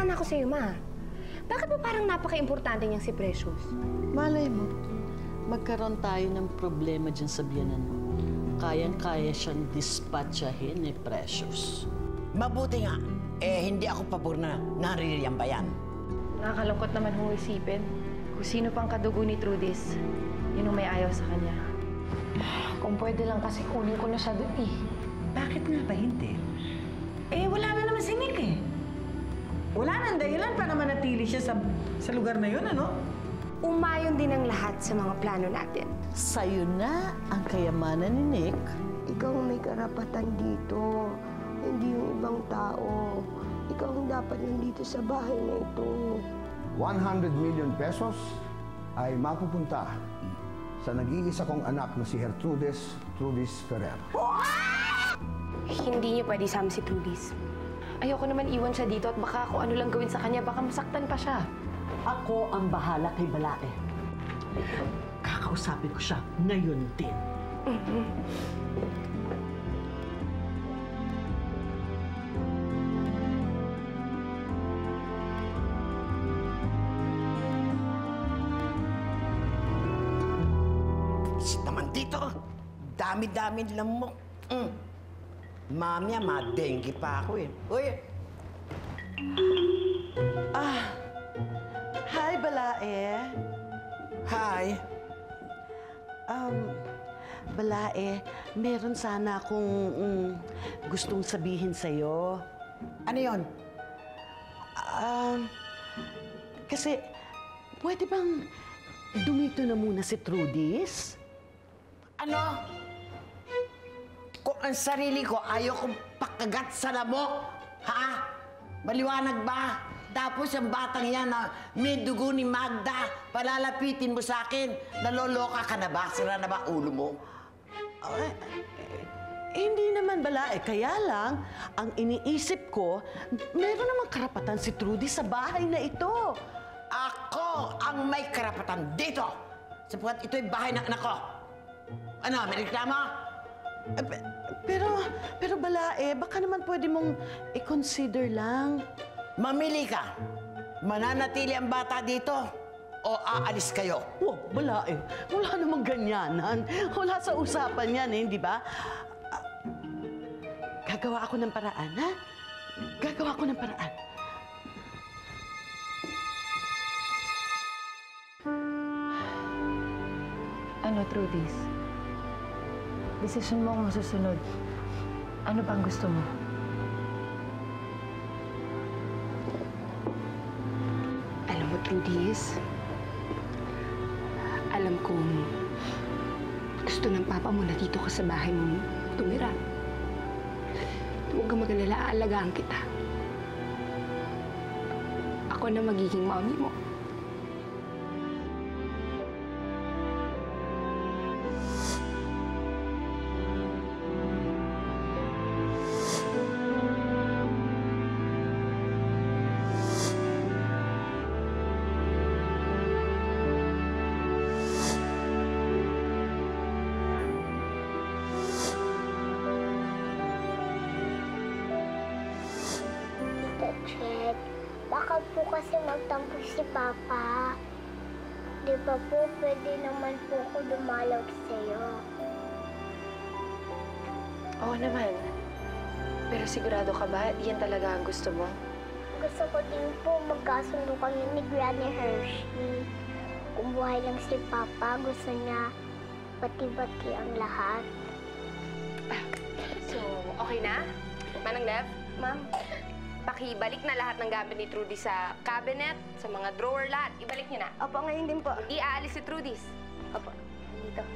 sana ako sa'yo, Ma. Bakit mo parang napaka-importante niyang si Precious? Malay mo, magkaroon tayo ng problema dyan sa biyanan mo. Kayang-kaya siyang dispatchahin ni Precious. Mabuti nga, hindi ako pabor na naririyang bayan. Nakakalungkot naman hong isipin. Kung sino pang kadugo ni Trudis, yun ang may ayaw sa kanya. Kung pwede lang kasi kunin ko na siya doon eh. Bakit nga ba hindi? Wala na naman si Nick eh. Wala nang dahilan para manatili siya sa lugar na yun, ano? Umayon din ang lahat sa mga plano natin. Sa'yo na ang kayamanan ni Nick. Ikaw ang may karapatan dito, hindi yung ibang tao. Ikaw ang dapat nandito sa bahay na ito. 100 million pesos ay mapupunta sa nag-iisa kong anak na si Gertrudis Ferrer. Hindi niyo pwede sama si Trudis. Ayoko naman iwan siya dito at baka kung ano lang gawin sa kanya, baka masaktan pa siya. Ako ang bahala kay Balae. Kakausapin ko siya ngayon din. Naman dito, dami-dami lamok. Mamaya, ma-dengue pa ako eh. Uy! Hi, Balae. Hi! Balae, meron sana akong gustong sabihin sa'yo. Ano yon? Kasi, pwede bang dumito na muna si Trudis? Ano? Kung ang sarili ko ayaw kong pakagat sa lamok, ha? Maliwanag ba? Tapos ang batang yan na may dugo ni Magda, palalapitin mo sa akin. Naloloka ka na ba? Sira na ba ulo mo? Hindi naman, Balae. Kaya lang, ang iniisip ko, meron namang karapatan si Trudis sa bahay na ito. Ako ang may karapatan dito! Sapagkat ito'y bahay ng anak ko. Ano, may reklamo? Pero Balae, baka naman pwede mong i-consider lang. Mamili ka. Mananatili ang bata dito o aalis kayo? Oh, Balae, wala namang ganyanan. Wala sa usapan yan, di ba? Gagawa ako ng paraan, ha? Gagawa ko ng paraan. Ano, Trudis? Desisyon mo ang masusunod. Ano bang gusto mo? Alam mo, Trudis, alam kong gusto ng papa mo na dito ka sa bahay mo tumira. Huwag kang mag-alala, aalagaan kita. Ako na magiging mommy mo. Chet, baka po kasi magtampo si Papa. Di ba po, pwede naman po ako dumalaw sa'yo. Oo naman. Pero sigurado ka ba? Yan talaga ang gusto mo? Gusto ko din po magkasundo kami ni Granny Hershey. Kung buhay lang si Papa, gusto niya bati-bati ang lahat. So, okay na? Manang Lev? Ma'am? Pakibalik na lahat ng gamit ni Trudis sa cabinet, sa mga drawer, lahat. Ibalik niyo na. Opo, ngayon din po. Hindi aalis si Trudis. Opo, dito.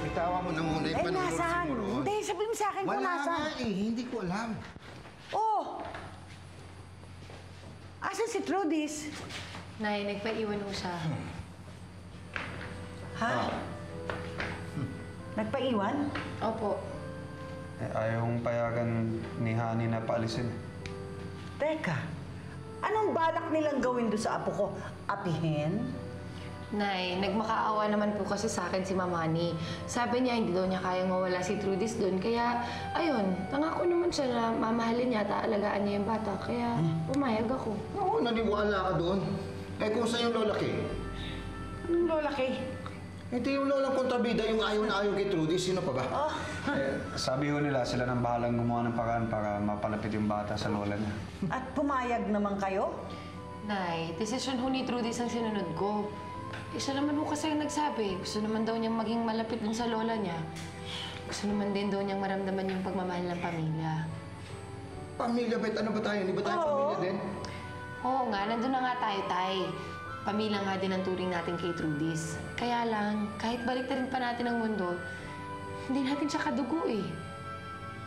Bitawa mo na muna yung panunod siguro. Hindi, sabihin mo sa akin kung Wala nasaan. nga eh, hindi ko alam. Oh! Asan si Trudis? Nay, nagpaiwan mo siya. Ha? Nagpaiwan? Opo. Ayaw payagan ni Hani na paalisin. Teka, anong balak nilang gawin doon sa apo ko? Apihin? Nay, nagmakaawa naman po kasi sa akin si Mama Honey. Sabi niya hindi daw niya kayang mawala si Trudis doon. Kaya, ayun, nangako naman siya na mamahalin niya at aalagaan niya yung bata. Kaya, pumayag ako. Oo, naniwala ka doon. Eh kung saan yung Lola Kay? Anong Lola Kay? Hindi yung Lolang kontrabida, yung ayaw na ayaw kay Trudy. Sino pa ba? Sabi ho nila, sila nang bahalang gumawa ng paraan para mapalapit yung bata sa lola niya. At pumayag naman kayo? Nay, desisyon ho ni Trudis ang sinunod ko. Siya naman ho kasi ang nagsabi. Gusto naman daw niyang maging malapit dun sa lola niya. Gusto naman din daw niyang maramdaman yung pagmamahal ng pamilya. Pamilya, bet ano ba tayo? Hindi ba tayo pamilya din? Oo nga, nandun na nga tayo, Tay. Pamilya nga din ang turing natin kay Trudis. Kaya lang, kahit baliktarin pa natin ang mundo, hindi natin siya kadugo eh.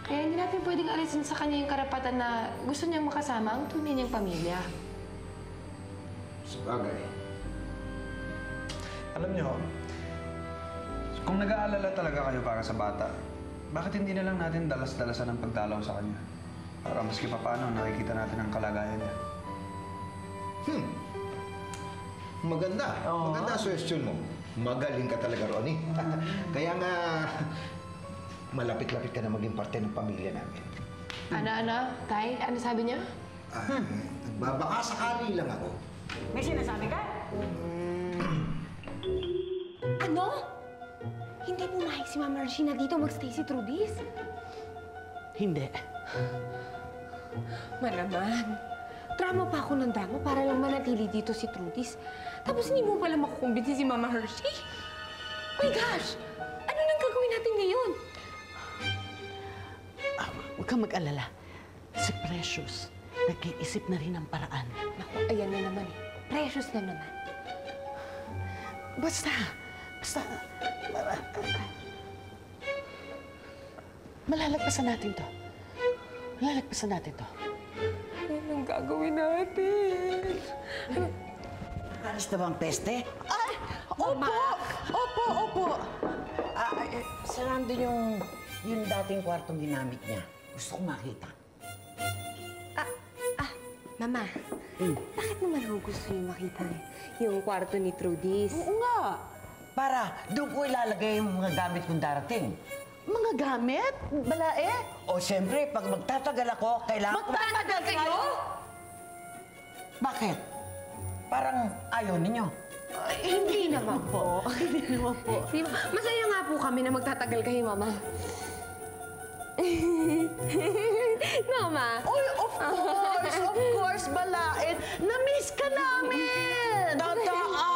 Kaya hindi natin pwedeng alisin sa kanya yung karapatan na gusto niyang makasama ang tunay niyang pamilya. Sabagay. Alam niyo, kung nag-aalala talaga kayo para sa bata, bakit hindi na lang natin dalas-dalasan ang pagdalaw sa kanya? Para maski pa paano, nakikita natin ang kalagayan niya. Maganda. Maganda ang suggestion mo. Magaling ka talaga, Ronnie. Kaya nga, malapit-lapit ka na maging parte ng pamilya namin. Ana, Tay? Ano sabi niya? Baka sakali lang ako. May sinasabi ka? Ano? Hindi pumayag si Mama Regina dito magstay si Trudis? Hindi. Malaman. Drama pa ako ng drama para lang manatili dito si Trudis. Tapos hindi mo pala makukumbinsi si Mama Hershey? My gosh! Ano nang gagawin natin ngayon? Huwag kang mag-alala. Si Precious, nag-iisip na rin ng paraan. Naku, ayan na naman eh. Precious na naman. Basta. Malalagpasan natin to. Ano nang gagawin natin? Alis na bang peste? Ay! Opo! Saan doon yung dating kwartong ginamit niya? Gusto kong makita. Mama, bakit naman ho gusto niyo makita yung kwarto ni Trudis? Oo nga. Para doon ko ilalagay yung mga gamit kong darating. Mga gamit? Balae? O siyempre, pag magtatagal ako, kailangan ko... Magtatagal kayo? Bakit? Parang ayaw ninyo. Hindi naman po. Masaya nga po kami na magtatagal kayo, Mama. Mama. Uy, of course, Balae. Na-miss ka namin! Totoo!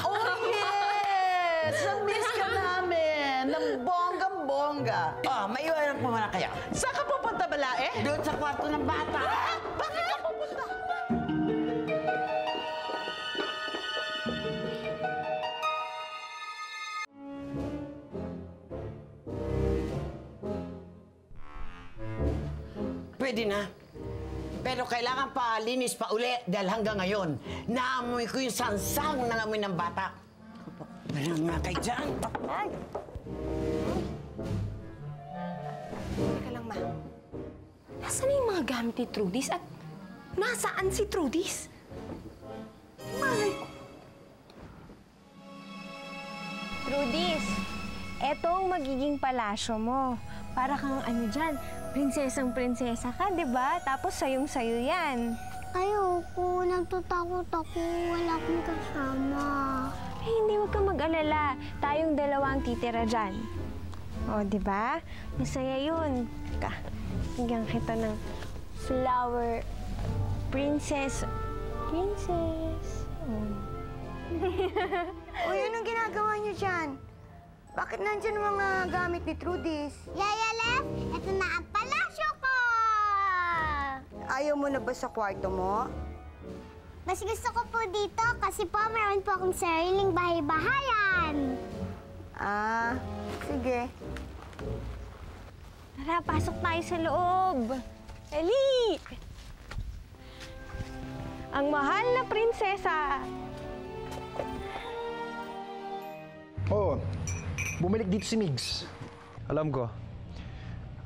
Oh, yes! Na-miss ka namin! Ng bonggang-bongga. Maiwanan po muna kayo. Saan ka pupunta, Balae? Doon sa kwarto ng bata. Bakit ka pupunta? Pwede na. Pero kailangan pa linis pa uli dahil hanggang ngayon, naamoy ko yung sansang ng amoy ng bata. Walang nga kayo dyan. Teka lang, Ma. Nasaan na yung mga gamit ni Trudis at nasaan si Trudis? Malay ko. Trudis, eto ang magiging palasyo mo. Para kang ano dyan, prinsesang-prinsesa ka, di ba? Tapos sayong-sayo yan. Ayoko, nagtatakot ako. Wala akong kasama. Eh, hindi, huwag kang mag-alala. Tayong dalawa ang titira dyan. O, di ba? Masaya yun. Teka, bigyan kita ng flower princess. Princess. Uy, anong ginagawa niyo dyan? Bakit nandyan ang mga gamit ni Trudis? Yaya Lef, ito na ang palasyo ko! Ayaw mo na ba sa kwarto mo? Mas gusto ko po dito kasi po meron po akong sariling bahay-bahayan. Sige. Tara, pasok tayo sa loob. Dali! Ang mahal na prinsesa. Oo. Bumalik dito si Migs. Alam ko.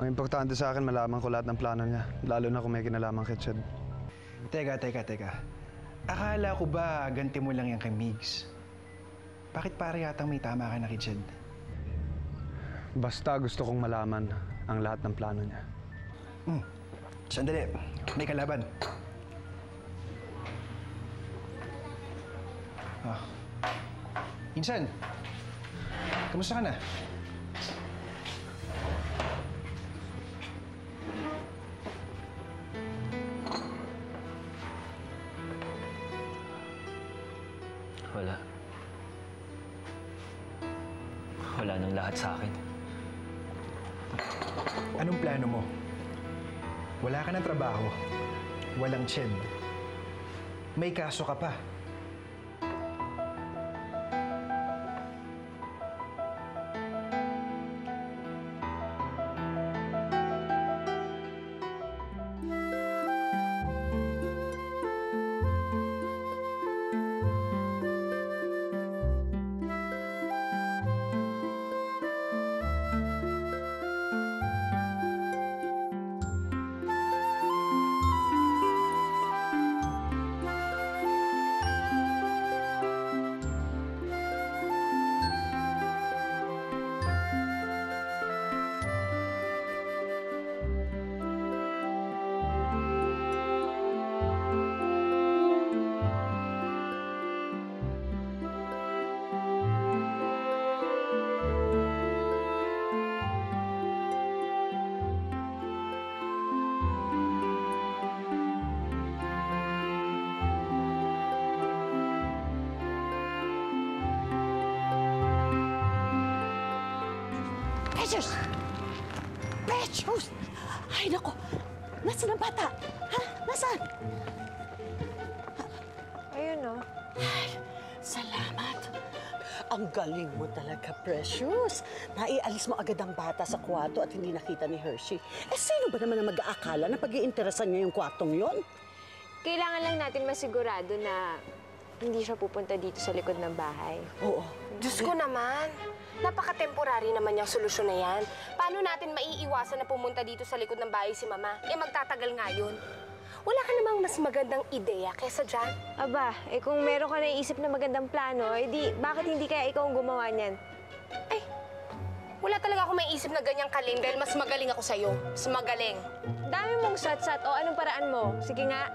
Ang importante sa akin, malaman ko lahat ng plano niya. Lalo na kung may kinalaman kay Chad. Teka. Akala ko ba ganti mo lang yan kay Migs? Bakit pare yatang may tama ka na kay Jed? Basta gusto kong malaman ang lahat ng plano niya. Sandali, may kalaban. Insan, kamusta ka na? Wala. Wala nang lahat sa akin. Anong plano mo? Wala ka ng trabaho. Walang Jed. May kaso ka pa. Precious! Precious! Ay, nako! Nasaan ang bata? Ha? Nasaan? Ayun, no? Ay, salamat. Ang galing mo talaga, Precious. Naialis mo agad ang bata sa kwarto at hindi nakita ni Hershey. Eh, sino ba naman ang mag-aakala na pag-iinteresan niya yung kwartong yon? Kailangan lang natin masigurado na hindi siya pupunta dito sa likod ng bahay. Oo. Diyos ko naman. Napaka-temporary naman yung solusyon na yan. Paano natin maiiwasan na pumunta dito sa likod ng bahay si Mama? Eh, magtatagal nga yun. Wala ka namang mas magandang ideya kesa dyan? Aba, kung meron ka naisip na magandang plano, bakit hindi kaya ikaw ang gumawa niyan? Ay, wala talaga ako may isip na ganyang kalin dahil mas magaling ako sa'yo. Mas magaling. Dami mong sat-sat. O, anong paraan mo? Sige nga.